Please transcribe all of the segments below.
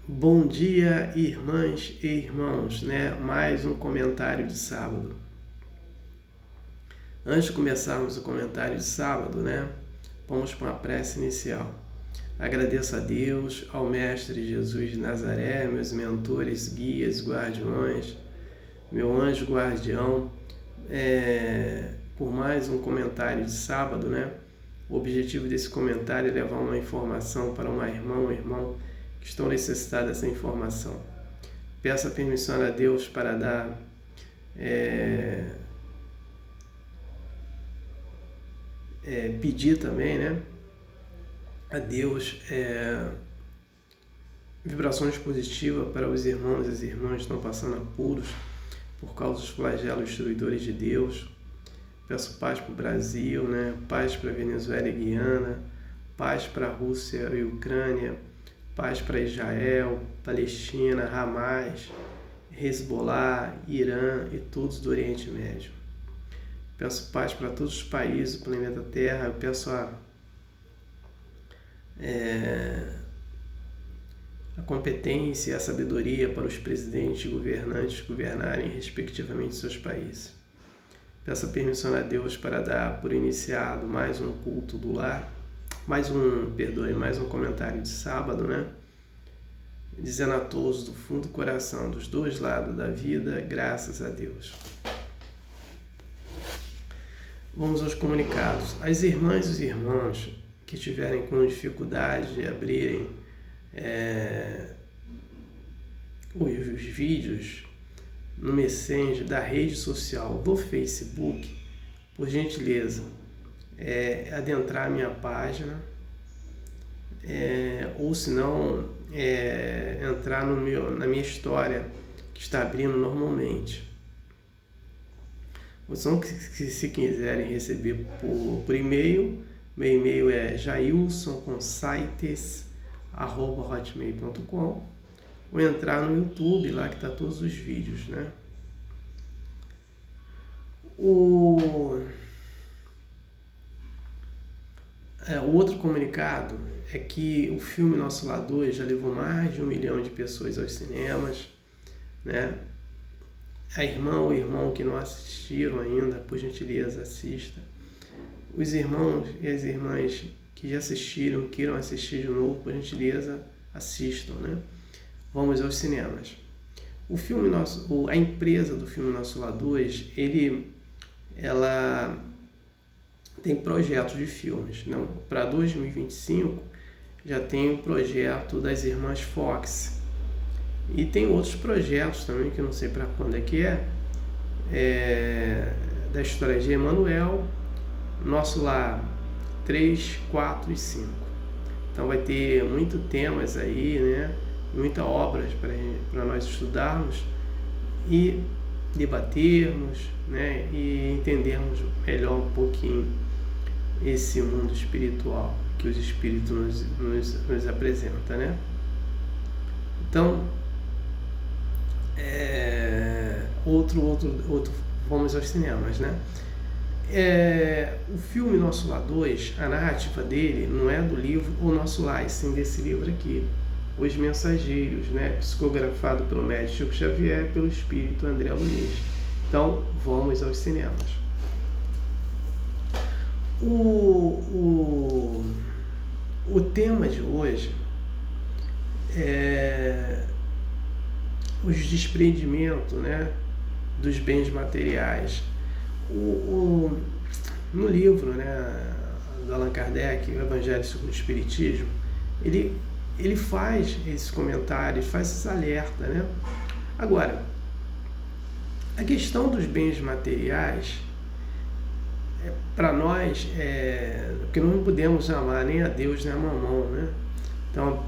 Bom dia, irmãs e irmãos, né? Mais um comentário de sábado. Antes de começarmos o comentário de sábado, né? Vamos para uma prece inicial. Agradeço a Deus, ao Mestre Jesus de Nazaré, meus mentores, guias, guardiões, meu anjo guardião, por mais um comentário de sábado, né? O objetivo desse comentário é levar uma informação para uma irmã ou irmão que estão necessitados dessa informação. Peço a permissão a Deus para dar pedir também, né, a Deus vibrações positivas para os irmãos e as irmãs que estão passando apuros por causa dos flagelos destruidores de Deus. Peço paz para o Brasil, né, paz para a Venezuela e Guiana, paz para a Rússia e Ucrânia, paz para Israel, Palestina, Hamas, Hezbollah, Irã e todos do Oriente Médio. Peço paz para todos os países do planeta Terra. Eu peço a competência e a sabedoria para os presidentes e governantes governarem respectivamente seus países. Peço a permissão a Deus para dar por iniciado mais um culto do lar, mais um comentário de sábado, né? Dizendo a todos do fundo do coração, dos dois lados da vida, graças a Deus. Vamos aos comunicados. As irmãs e os irmãos que tiverem com dificuldade de abrirem os vídeos no Messenger da rede social do Facebook, por gentileza, adentrar a minha página, ou se não, entrar na minha história que está abrindo normalmente. Se quiserem receber por e-mail, meu e-mail é jailsonconsaites@hotmail.com, ou entrar no YouTube, lá que está todos os vídeos, né? O outro comunicado é que o filme Nosso Lar 2 já levou mais de 1 milhão de pessoas aos cinemas, né? A irmã ou irmão que não assistiram ainda, por gentileza, assista. Os irmãos e as irmãs que já assistiram, queiram assistir de novo, por gentileza, assistam, né? Vamos aos cinemas. A empresa do filme Nosso Lar 2, ela tem projetos de filmes. Para 2025 já tem o projeto das irmãs Fox. E tem outros projetos também, que eu não sei para quando da história de Emanuel, Nosso Lar 3, 4 e 5. Então vai ter muitos temas aí, né? Muitas obras para nós estudarmos e debatermos, né? E entendermos melhor um pouquinho esse mundo espiritual que os espíritos nos apresentam, né? Então, vamos aos cinemas, né? O filme Nosso Lar 2, a narrativa dele não é do livro O Nosso Lar, e sim desse livro aqui, Os Mensageiros, né? Psicografado pelo médium Chico Xavier, pelo espírito André Luiz. Então, vamos aos cinemas. O tema de hoje é os desprendimentos, né, dos bens materiais. No livro, né, do Allan Kardec, o Evangelho segundo o Espiritismo, ele faz esses comentários, faz esses alertas, né? Agora, a questão dos bens materiais, para nós, porque não podemos amar nem a Deus nem a Mamão, né? Então,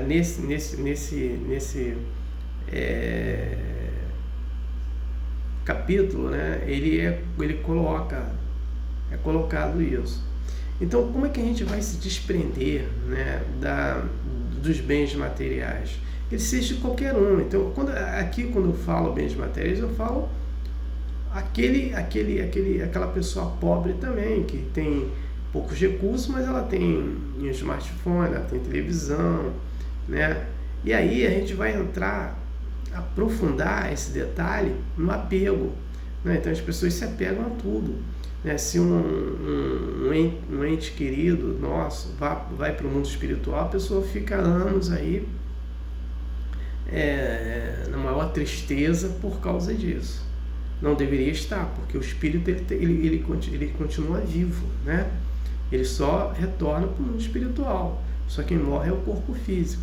nesse capítulo, né, ele coloca, colocado isso. Então, como é que a gente vai se desprender, né, dos bens materiais? Ele seja de qualquer um. Então, quando eu falo bens materiais, eu falo aquela pessoa pobre também, que tem poucos recursos, mas ela tem um smartphone, ela tem televisão, né? E aí a gente vai aprofundar esse detalhe no apego, né? Então as pessoas se apegam a tudo, né? Se um ente querido nosso vai para o mundo espiritual, a pessoa fica anos aí na maior tristeza por causa disso. Não deveria estar, porque o espírito ele continua vivo, né? Ele só retorna para o mundo espiritual. Só quem morre é o corpo físico.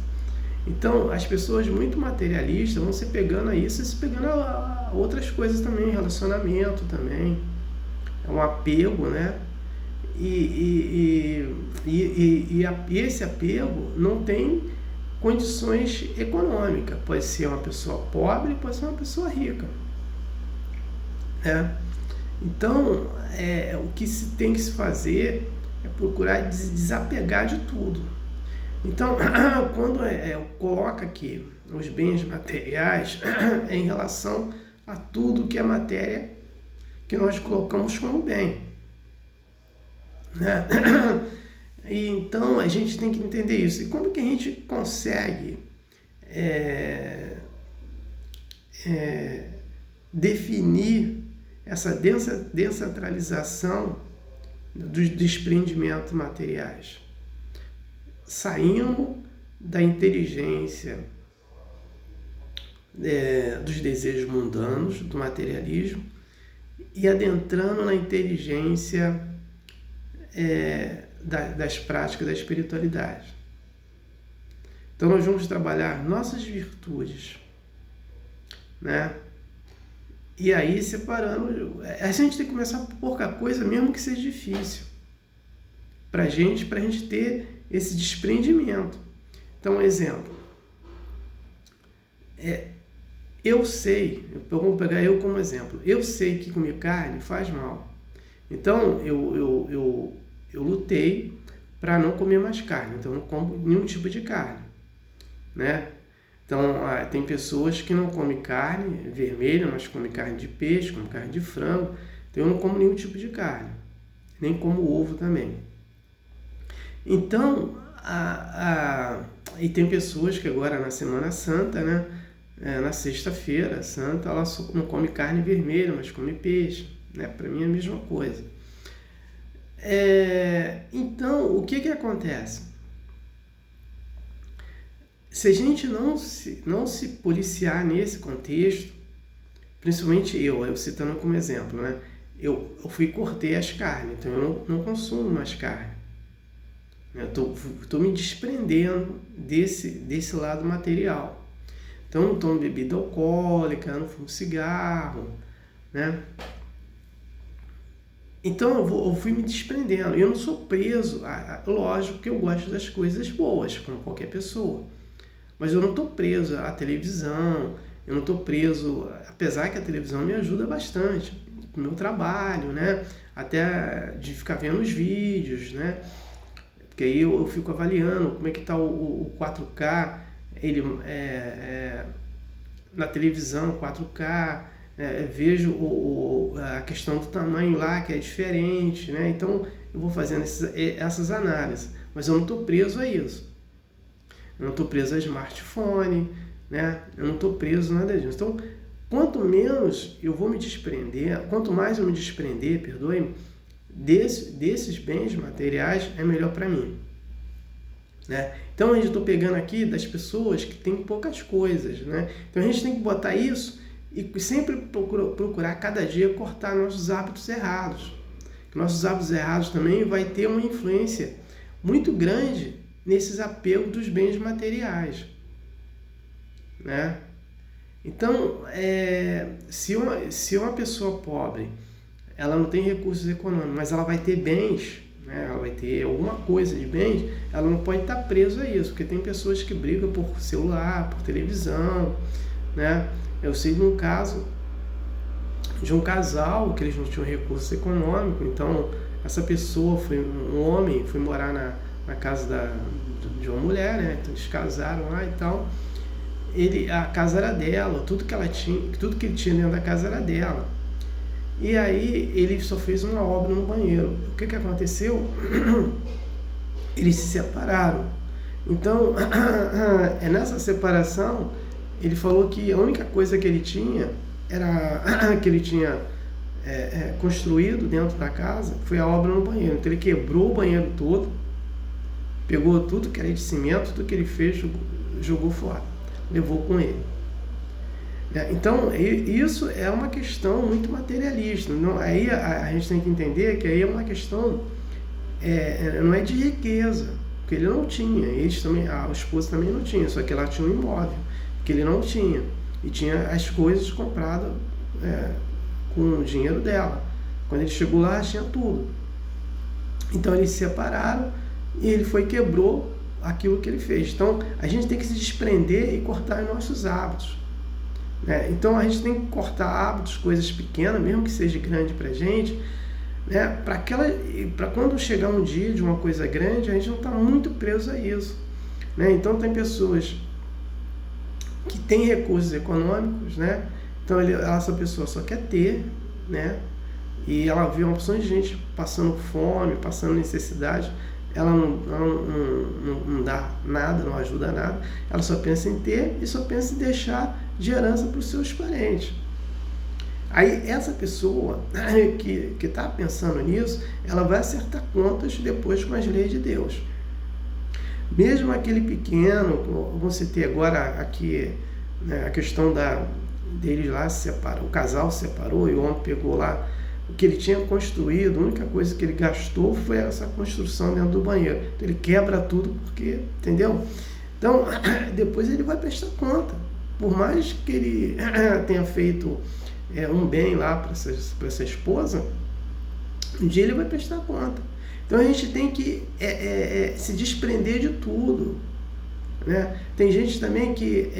Então, as pessoas muito materialistas vão se pegando a isso e se pegando a outras coisas também, relacionamento também. É um apego, né? E esse apego não tem condições econômicas. Pode ser uma pessoa pobre, pode ser uma pessoa rica. Então, o que se tem que se fazer é procurar desapegar de tudo. Então, quando coloca aqui os bens materiais, é em relação a tudo que é matéria que nós colocamos como bem, né? E então a gente tem que entender isso. E como que a gente consegue definir essa descentralização dos desprendimentos materiais? Saindo da inteligência dos desejos mundanos, do materialismo, e adentrando na inteligência das práticas da espiritualidade. Então nós vamos trabalhar nossas virtudes, né? E aí separando, a gente tem que começar por pouca coisa, mesmo que seja difícil, pra gente ter esse desprendimento. Então, um exemplo, eu sei, vamos pegar eu como exemplo, eu sei que comer carne faz mal. Então, eu lutei para não comer mais carne, então eu não como nenhum tipo de carne, né? Então, tem pessoas que não comem carne vermelha, mas comem carne de peixe, comem carne de frango. Então, eu não como nenhum tipo de carne, nem como ovo também. Então, e tem pessoas que agora na Semana Santa, né, na Sexta-feira Santa, ela só não come carne vermelha, mas come peixe, né? Para mim é a mesma coisa. Então, o que acontece? Se a gente não se policiar nesse contexto, principalmente eu citando como exemplo, né? Eu cortei as carnes, então eu não consumo mais carne. Eu estou me desprendendo desse lado material. Então, eu não tomo bebida alcoólica, eu não fumo cigarro, né? Então, eu fui me desprendendo. Eu não sou preso. Lógico que eu gosto das coisas boas, como qualquer pessoa. Mas eu não estou preso à televisão, eu não estou preso... Apesar que a televisão me ajuda bastante no meu trabalho, né? Até de ficar vendo os vídeos, né? Porque aí eu fico avaliando como é que está o 4K, na televisão 4K, vejo a questão do tamanho lá, que é diferente, né? Então eu vou fazendo essas análises, mas eu não estou preso a isso. Eu não estou preso a smartphone, né? Eu não estou preso a nada disso. Então, quanto menos eu vou me desprender, quanto mais eu me desprender, perdoe-me, desses bens materiais, é melhor para mim, né? Então a gente está pegando aqui das pessoas que têm poucas coisas, né? Então a gente tem que botar isso e sempre procurar cada dia cortar nossos hábitos errados. Nossos hábitos errados também vai ter uma influência muito grande nesses apegos dos bens materiais, né? Então, se uma pessoa pobre, ela não tem recursos econômicos, mas ela vai ter bens, né? Ela vai ter alguma coisa de bens, ela não pode estar presa a isso, porque tem pessoas que brigam por celular, por televisão, né? Eu sei de um caso de um casal que eles não tinham recurso econômico, então essa pessoa, um homem, foi morar na casa de uma mulher, né? Então eles casaram lá e tal. A casa era dela, tudo que ele tinha dentro da casa era dela. E aí ele só fez uma obra no banheiro. O que aconteceu? Eles se separaram. Então, é nessa separação, ele falou que a única coisa que ele tinha era que ele tinha construído dentro da casa foi a obra no banheiro. Então ele quebrou o banheiro todo, pegou tudo que era de cimento, tudo que ele fez, jogou fora, levou com ele. Então isso é uma questão muito materialista. Não, aí a gente tem que entender que aí é uma questão, não é de riqueza, porque ele não tinha, eles também, a esposa também não tinha, só que ela tinha um imóvel que ele não tinha, e tinha as coisas compradas com o dinheiro dela. Quando ele chegou lá, tinha tudo. Então eles se separaram e ele quebrou aquilo que ele fez. Então a gente tem que se desprender e cortar os nossos hábitos. Então a gente tem que cortar hábitos, coisas pequenas, mesmo que seja grande pra gente, para quando chegar um dia de uma coisa grande, a gente não está muito preso a isso. Então tem pessoas que têm recursos econômicos, então essa pessoa só quer ter, e ela vê uma opção de gente passando fome, passando necessidade, ela não dá nada, não ajuda nada, ela só pensa em ter e só pensa em deixar de herança para os seus parentes. Aí essa pessoa que está pensando nisso, ela vai acertar contas depois com as leis de Deus. Mesmo aquele pequeno, você ter agora aqui a questão deles lá se separar, o casal se separou e o homem pegou lá o que ele tinha construído, a única coisa que ele gastou foi essa construção dentro do banheiro. Então ele quebra tudo porque, entendeu? Então depois ele vai prestar conta. Por mais que ele tenha feito um bem lá para essa esposa, um dia ele vai prestar conta. Então a gente tem que se desprender de tudo. Tem gente também que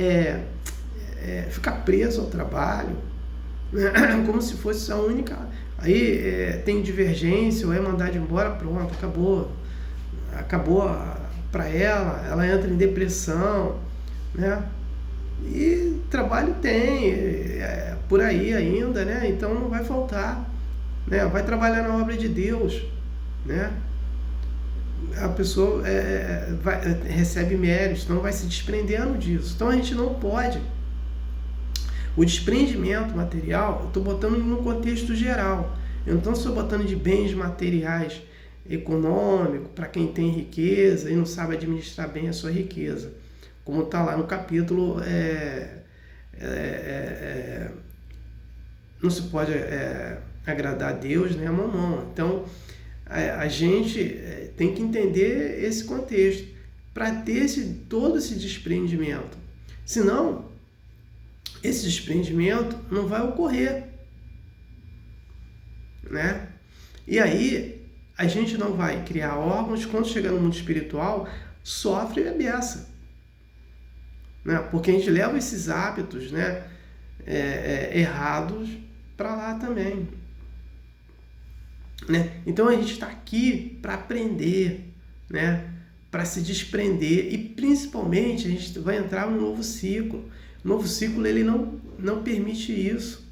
fica preso ao trabalho, como se fosse a única. Aí tem divergência, ou é mandado embora, pronto, acabou para ela entra em depressão, e trabalho tem, por aí ainda, então não vai faltar, vai trabalhar na obra de Deus, a pessoa recebe méritos, então vai se desprendendo disso. Então a gente não pode. O desprendimento material, eu estou botando no contexto geral, eu não estou botando de bens materiais econômicos para quem tem riqueza e não sabe administrar bem a sua riqueza, como está lá no capítulo, não se pode agradar a Deus nem a Mamon. Então a gente tem que entender esse contexto para ter todo esse desprendimento, senão esse desprendimento não vai ocorrer, E aí a gente não vai criar órgãos, quando chegar no mundo espiritual, sofre a beça, porque a gente leva esses hábitos, errados para lá também, Então a gente está aqui para aprender, para se desprender, e principalmente a gente vai entrar num novo ciclo. O novo ciclo ele não permite isso,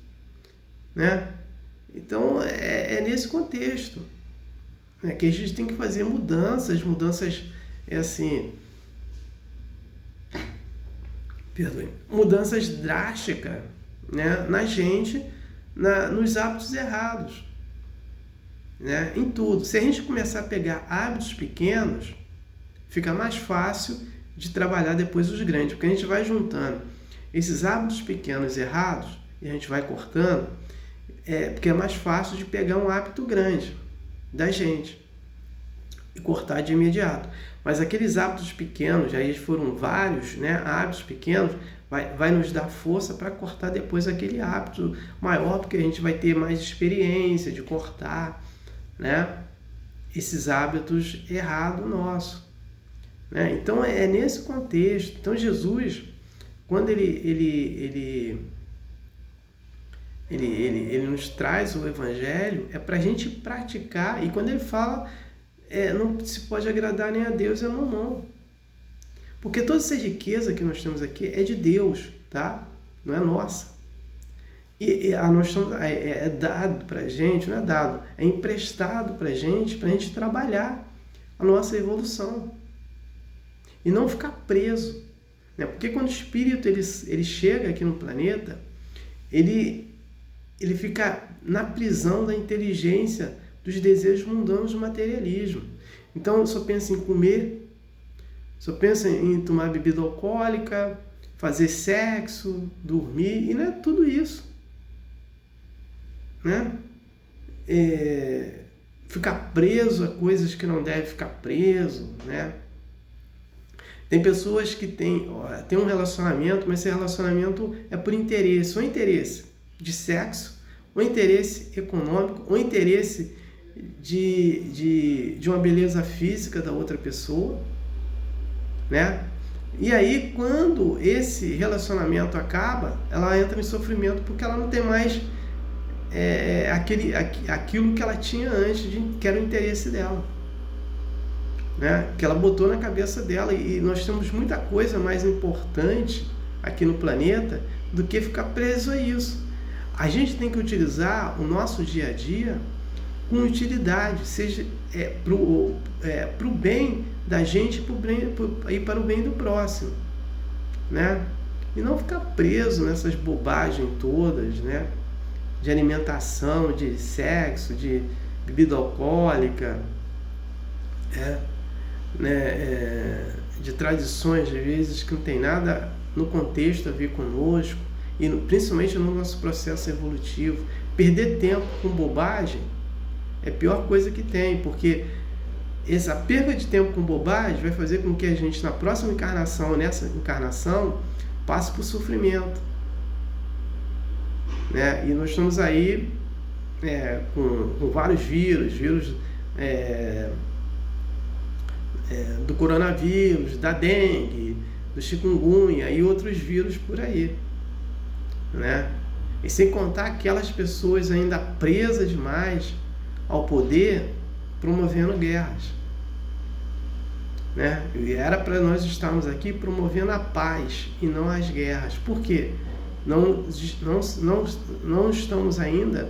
Então nesse contexto que a gente tem que fazer mudanças mudanças drásticas, na gente, nos hábitos errados, em tudo. Se a gente começar a pegar hábitos pequenos, fica mais fácil de trabalhar depois os grandes, porque a gente vai juntando esses hábitos pequenos errados e a gente vai cortando, porque é mais fácil de pegar um hábito grande da gente e cortar de imediato. Mas aqueles hábitos pequenos, aí foram vários, hábitos pequenos, vai nos dar força para cortar depois aquele hábito maior, porque a gente vai ter mais experiência de cortar, esses hábitos errados nossos. Então é nesse contexto. Então Jesus, quando ele nos traz o Evangelho, é para a gente praticar, e quando ele fala, não se pode agradar nem a Deus e a Mamon. Porque toda essa riqueza que nós temos aqui é de Deus, tá? Não é nossa. E é dado para a gente, não é dado, é emprestado para a gente trabalhar a nossa evolução. e não ficar preso, né? Porque quando o espírito ele chega aqui no planeta, ele fica na prisão da inteligência dos desejos mundanos do materialismo. Então, só pensa em comer, só pensa em tomar bebida alcoólica, fazer sexo, dormir, e não é tudo isso, né? Ficar preso a coisas que não deve ficar preso, né? Tem pessoas que têm um relacionamento, mas esse relacionamento é por interesse, ou interesse de sexo, ou interesse econômico, ou interesse de uma beleza física da outra pessoa, né? E aí, quando esse relacionamento acaba, ela entra em sofrimento porque ela não tem mais aquilo que ela tinha antes, que era o interesse dela, né? Que ela botou na cabeça dela. E nós temos muita coisa mais importante aqui no planeta do que ficar preso a isso. A gente tem que utilizar o nosso dia a dia com utilidade, seja para o bem da gente e para o bem do próximo, né? E não ficar preso nessas bobagens todas, né? De alimentação, de sexo, de bebida alcoólica, de tradições, às vezes, que não tem nada no contexto a ver conosco, e principalmente no nosso processo evolutivo. Perder tempo com bobagem é a pior coisa que tem, porque essa perda de tempo com bobagem vai fazer com que a gente, na próxima encarnação, nessa encarnação, passe por sofrimento, né? E nós estamos aí com vários vírus do coronavírus, da dengue, do chikungunya e outros vírus por aí, né? E sem contar aquelas pessoas ainda presas demais ao poder, promovendo guerras, né? E era para nós estarmos aqui promovendo a paz e não as guerras. Por quê? Não estamos ainda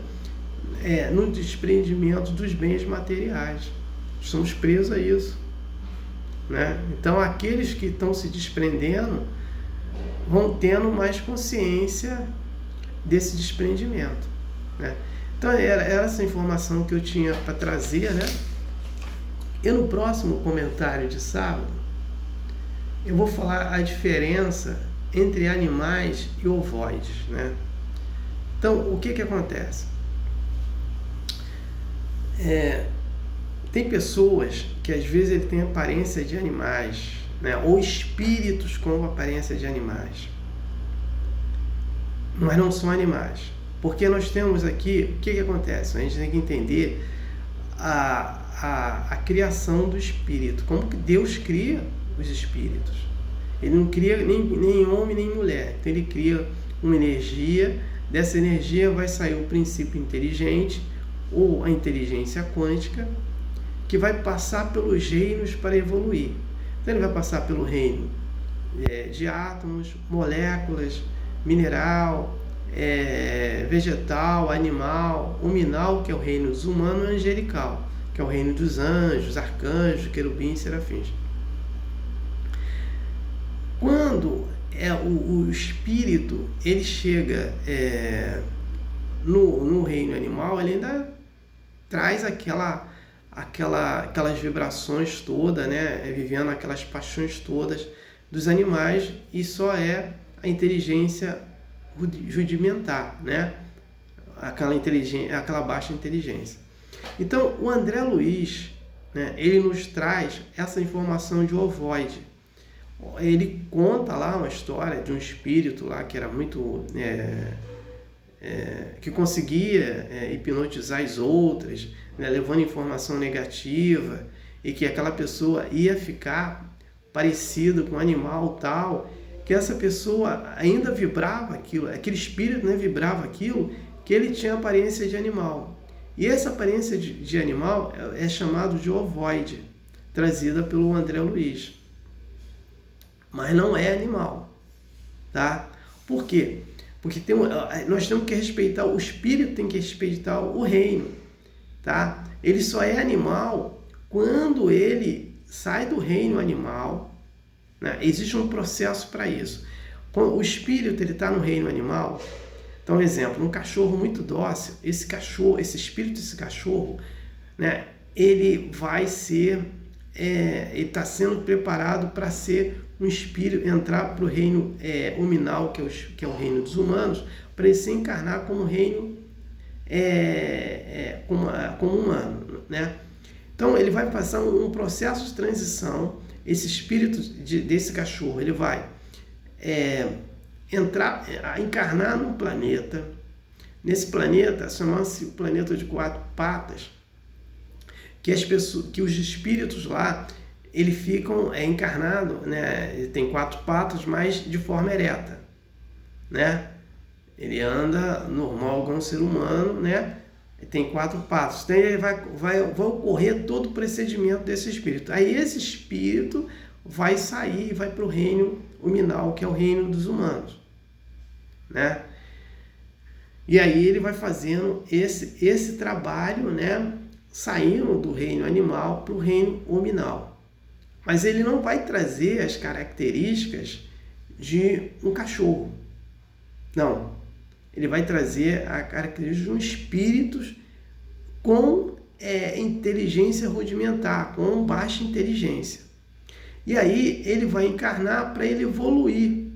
no desprendimento dos bens materiais. Estamos presos a isso, né? Então, aqueles que estão se desprendendo vão tendo mais consciência desse desprendimento, né? Então, era essa informação que eu tinha para trazer, né? E no próximo comentário de sábado, eu vou falar a diferença entre animais e ovoides, né? Então, o que acontece? Tem pessoas que às vezes ele tem aparência de animais, né? Ou espíritos com aparência de animais, mas não são animais. Porque nós temos aqui, o que acontece? A gente tem que entender a criação do espírito, como que Deus cria os espíritos. Ele não cria nem homem nem mulher, então ele cria uma energia, dessa energia vai sair o princípio inteligente, ou a inteligência quântica, que vai passar pelos reinos para evoluir. Então ele vai passar pelo reino de átomos, moléculas, mineral, vegetal, animal, huminal, que é o reino dos humanos, e angelical, que é o reino dos anjos, arcanjos, querubins, serafins. Quando o espírito ele chega no reino animal, ele ainda traz aquelas vibrações todas, né? Vivendo aquelas paixões todas dos animais, e só é a inteligência rudimentar, né? Aquela baixa inteligência. Então, o André Luiz, né, ele nos traz essa informação de ovoide. Ele conta lá uma história de um espírito lá que era muito que conseguia hipnotizar as outras, né, levando informação negativa, e que aquela pessoa ia ficar parecida com um animal tal, que essa pessoa ainda vibrava aquilo, aquele espírito, né, vibrava aquilo, que ele tinha aparência de animal. E essa aparência de animal é chamado de ovoide, trazida pelo André Luiz. Mas não é animal, tá? Por quê? Porque nós temos que respeitar, o espírito tem que respeitar o reino, tá? Ele só é animal quando ele sai do reino animal, né? Existe um processo para isso. Quando o espírito ele está no reino animal, então, exemplo, um cachorro muito dócil, esse espírito desse cachorro, né, ele vai ser, ele está sendo preparado para ser um espírito, entrar para o reino hominal, que é o reino dos humanos, para ele se encarnar como reino, como humano, né? Então, ele vai passar um processo de transição. Esse espírito desse cachorro, ele vai encarnar num planeta. Nesse planeta, chama-se o planeta de 4 patas, que os espíritos lá, eles ficam encarnados, né? Ele tem 4 patas, mas de forma ereta, né? Ele anda normal como um ser humano, né? Ele tem 4 patas. Então ele vai ocorrer todo o procedimento desse espírito. Aí esse espírito vai sair e vai para o reino hominal, que é o reino dos humanos, né? E aí ele vai fazendo esse trabalho, né? Saindo do reino animal para o reino hominal. Mas ele não vai trazer as características de um cachorro. Não. Ele vai trazer a característica de um espírito com inteligência rudimentar, com baixa inteligência. E aí ele vai encarnar para ele evoluir,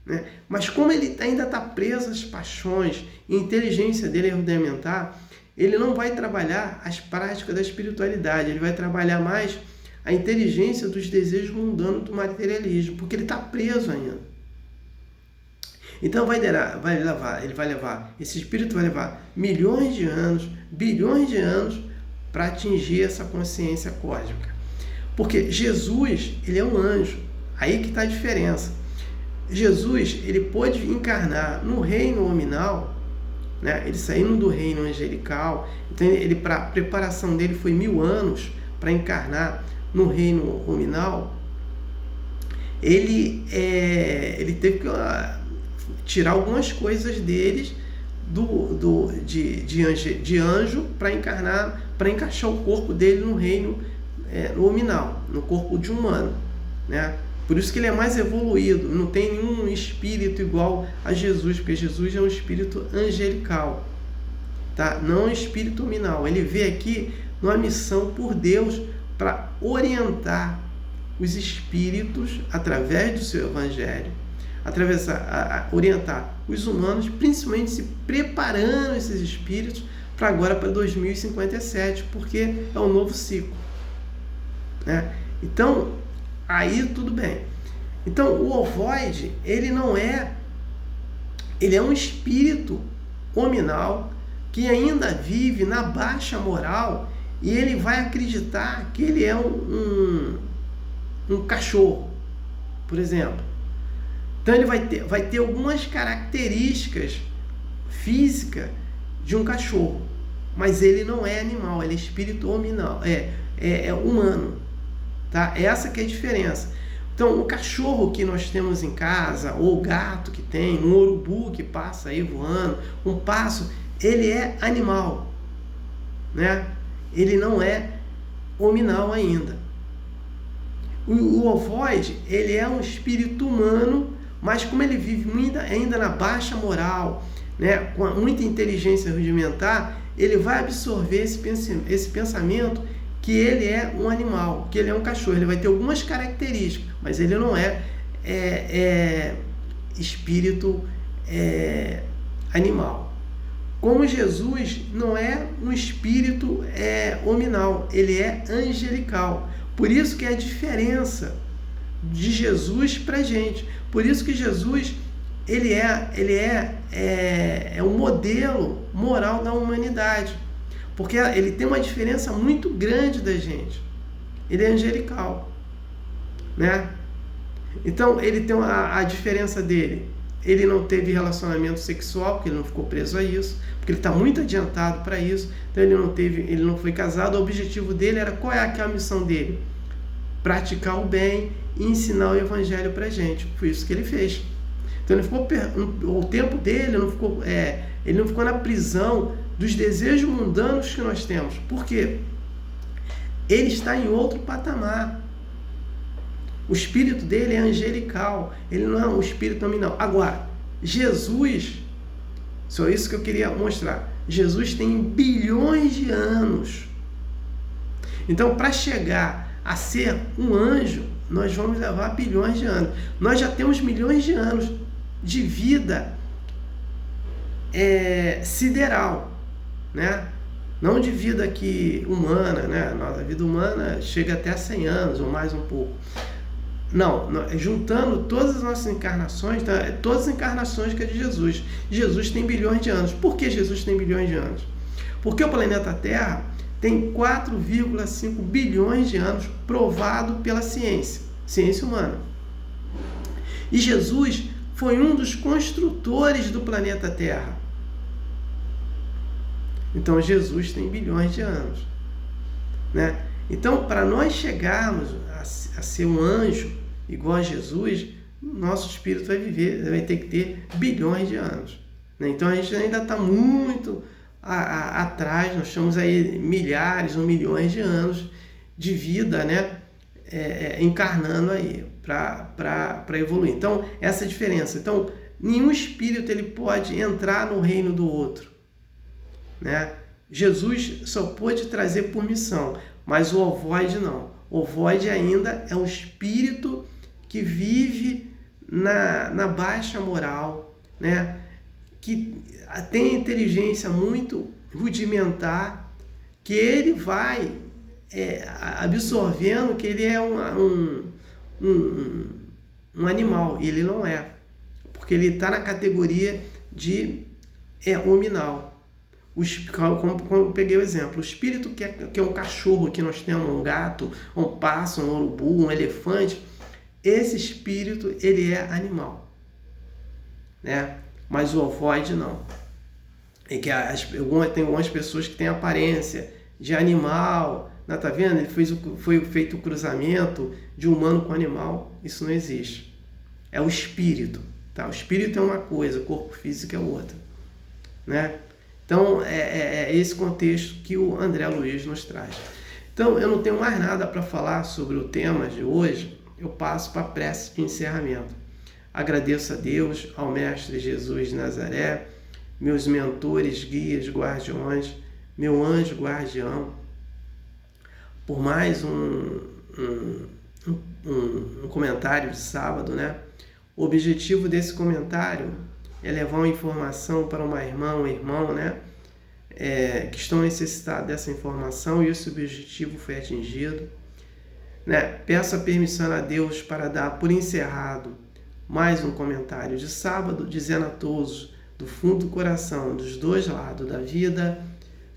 né? Mas como ele ainda está preso às paixões e a inteligência dele é rudimentar, ele não vai trabalhar as práticas da espiritualidade, ele vai trabalhar mais a inteligência dos desejos mundanos do materialismo, porque ele está preso ainda. Então esse espírito vai levar milhões de anos, bilhões de anos para atingir essa consciência cósmica. Porque Jesus, ele é um anjo. Aí que está a diferença. Jesus, ele pôde encarnar no reino hominal, né? Ele saindo do reino angelical. Então, a preparação dele foi 1000 anos para encarnar no reino hominal. Ele teve que tirar algumas coisas deles de anjo para encaixar o corpo dele no reino hominal, no corpo de humano, né? Por isso que ele é mais evoluído, não tem nenhum espírito igual a Jesus, porque Jesus é um espírito angelical, tá? Não é um espírito hominal. Ele veio aqui numa missão por Deus para orientar os espíritos através do seu evangelho, orientar os humanos, principalmente se preparando esses espíritos para agora, para 2057, porque é um novo ciclo, né? Então, aí tudo bem. Então, o ovoide, ele é um espírito hominal que ainda vive na baixa moral e ele vai acreditar que ele é um cachorro, por exemplo. Então, ele vai ter algumas características físicas de um cachorro, mas ele não é animal, ele é espírito hominal, é humano, tá? Essa que é a diferença. Então, o cachorro que nós temos em casa, ou o gato que tem, um urubu que passa aí voando, um pássaro, ele é animal, né? Ele não é hominal ainda. O ovoide, ele é um espírito humano, mas como ele vive ainda na baixa moral, né, com muita inteligência rudimentar, ele vai absorver esse pensamento que ele é um animal, que ele é um cachorro. Ele vai ter algumas características, mas ele não é espírito animal. Como Jesus não é um espírito hominal, ele é angelical. Por isso que é a diferença de Jesus para a gente. Por isso que Jesus ele é um modelo moral da humanidade. Porque ele tem uma diferença muito grande da gente. Ele é angelical, né? Então, ele tem a diferença dele. Ele não teve relacionamento sexual, porque ele não ficou preso a isso, porque ele está muito adiantado para isso. Então, ele não foi casado. O objetivo dele era, qual é a missão dele? Praticar o bem e ensinar o evangelho para a gente. Foi isso que ele fez. Então, o tempo dele ele não ficou na prisão dos desejos mundanos que nós temos. Por quê? Ele está em outro patamar. O espírito dele é angelical, ele não é um espírito nominal. Agora, Jesus, só isso que eu queria mostrar, Jesus tem bilhões de anos. Então, para chegar a ser um anjo, nós vamos levar bilhões de anos. Nós já temos milhões de anos de vida sideral, né? Não de vida aqui humana, né? Nossa vida humana chega até a 100 anos ou mais um pouco. Não, juntando todas as nossas encarnações, tá? Todas as encarnações que é de Jesus. Jesus tem bilhões de anos. Por que Jesus tem bilhões de anos? Porque o planeta Terra tem 4,5 bilhões de anos provado pela ciência humana. E Jesus foi um dos construtores do planeta Terra. Então Jesus tem bilhões de anos, né? Então, para nós chegarmos a ser um anjo igual a Jesus, nosso espírito vai ter que ter bilhões de anos, né? Então a gente ainda está muito atrás, nós estamos aí milhares ou milhões de anos de vida, né? Encarnando aí para evoluir. Então, essa é a diferença. Então, nenhum espírito ele pode entrar no reino do outro, né? Jesus só pôde trazer por missão, mas o ovoide não. O ovoide ainda é um espírito que vive na baixa moral, né? Que tem inteligência muito rudimentar, que ele vai absorvendo que ele é um animal, e ele não é, porque ele está na categoria de hominal. Como eu peguei o exemplo, o espírito que é um cachorro, que nós temos um gato, um pássaro, um urubu, um elefante, esse espírito ele é animal, né? Mas o ovoide não. E que tem algumas pessoas que têm aparência de animal, né? Tá vendo? Foi feito o cruzamento de humano com animal. Isso não existe. É o espírito, tá? O espírito é uma coisa, o corpo físico é outra, né? Então, é esse contexto que o André Luiz nos traz. Então, eu não tenho mais nada para falar sobre o tema de hoje. Eu passo para a prece de encerramento. Agradeço a Deus, ao Mestre Jesus de Nazaré, meus mentores, guias, guardiões, meu anjo guardião, por mais um comentário de sábado, né? O objetivo desse comentário é levar uma informação para uma irmã, um irmão, né? Que estão necessitados dessa informação, e esse objetivo foi atingido, né? Peço a permissão a Deus para dar por encerrado mais um comentário de sábado, dizendo a todos, do fundo do coração, dos dois lados da vida,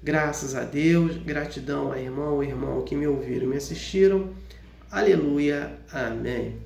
graças a Deus, gratidão a irmão que me ouviram e me assistiram. Aleluia, amém.